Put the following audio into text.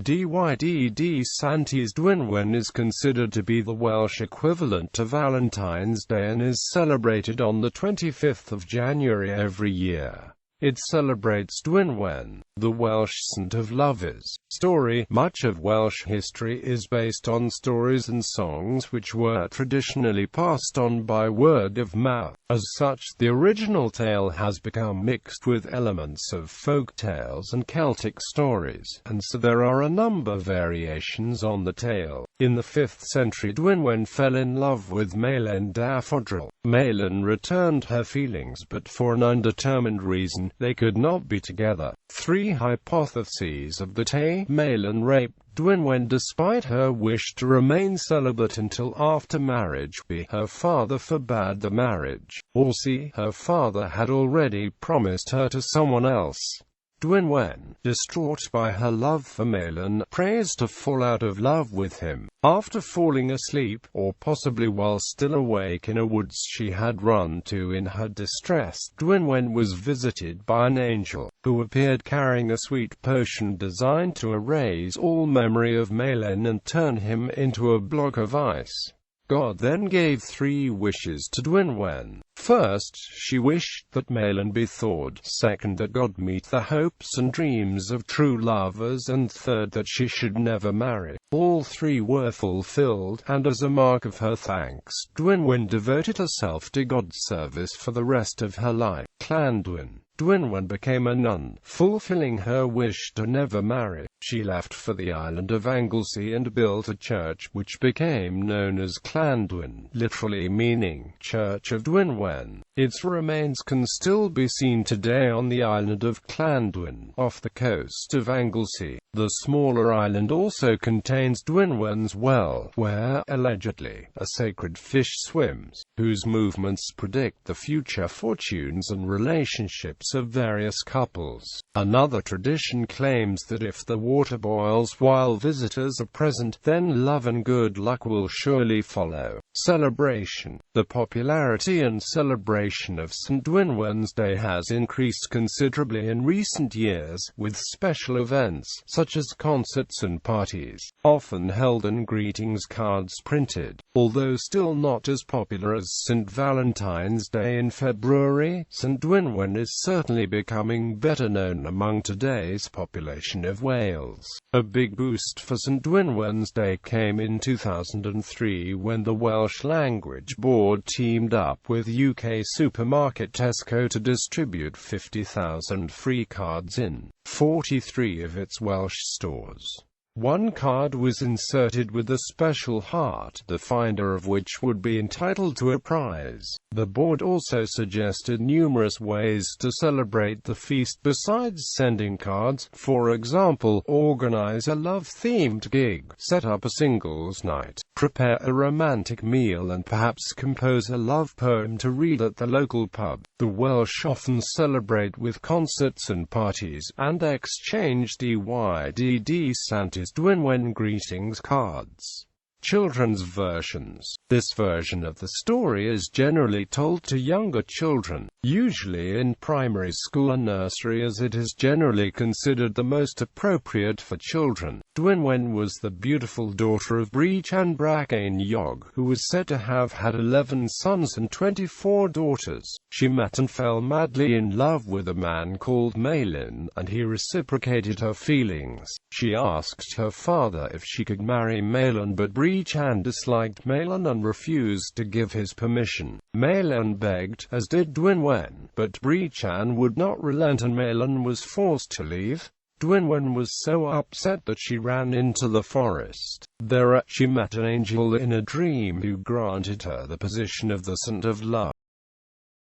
Dydd Santes Dwynwen is considered to be the Welsh equivalent to Valentine's Day and is celebrated on the 25th of January every year. It celebrates Dwynwen, the Welsh saint of lovers. Story. Much of Welsh history is based on stories and songs which were traditionally passed on by word of mouth. As such, the original tale has become mixed with elements of folk tales and Celtic stories, and so there are a number of variations on the tale. In the 5th century, Dwynwen fell in love with Maelyn Daffodil. Maelyn returned her feelings, but for an undetermined reason, they could not be together. Three hypotheses of the tale. Maelyn raped Dwynwen despite her wish to remain celibate until after marriage. B. Her father forbade the marriage. Or C. Her father had already promised her to someone else. Dwynwen, distraught by her love for Maelyn, prays to fall out of love with him. After falling asleep, or possibly while still awake in a woods she had run to in her distress, Dwynwen was visited by an angel, who appeared carrying a sweet potion designed to erase all memory of Maelyn and turn him into a block of ice. God then gave three wishes to Dwynwen. First, she wished that Maelyn be thawed. Second, that God meet the hopes and dreams of true lovers. And third, that she should never marry. All three were fulfilled, and as a mark of her thanks, Dwynwen devoted herself to God's service for the rest of her life. Llandwyn. Dwynwen became a nun, fulfilling her wish to never marry. She left for the island of Anglesey and built a church, which became known as Llandwyn, literally meaning Church of Dwynwen. Its remains can still be seen today on the island of Llandwyn, off the coast of Anglesey. The smaller island also contains Dwynwen's well, where, allegedly, a sacred fish swims, whose movements predict the future fortunes and relationships of various couples. Another tradition claims that if the water boils while visitors are present, then love and good luck will surely follow. Celebration. The popularity and celebration of St. Dwynwen's Day has increased considerably in recent years, with special events, such as concerts and parties, often held and greetings cards printed. Although still not as popular as St. Valentine's Day in February, St. Dwynwen is certainly becoming better known among today's population of Wales. A big boost for St. Dwynwen's Day came in 2003 when the Welsh Language Board teamed up with UK supermarket Tesco to distribute 50,000 free cards in 43 of its Welsh stores. One card was inserted with a special heart, the finder of which would be entitled to a prize. The board also suggested numerous ways to celebrate the feast besides sending cards. For example, organize a love-themed gig, set up a singles night, prepare a romantic meal and perhaps compose a love poem to read at the local pub. The Welsh often celebrate with concerts and parties, and exchange Dydd Santes Dwynwen greetings cards. Children's versions. This version of the story is generally told to younger children, usually in primary school and nursery, as it is generally considered the most appropriate for children. Dwynwen was the beautiful daughter of Brechan Braccain Iog, who was said to have had 11 sons and 24 daughters. She met and fell madly in love with a man called Maelyn, and he reciprocated her feelings. She asked her father if she could marry Maelyn, but Brechan disliked Maelyn and refused to give his permission. Maelyn begged, as did Dwynwen, but Brechan would not relent and Maelyn was forced to leave. Dwynwen was so upset that she ran into the forest. There she met an angel in a dream who granted her the position of the Saint of Love.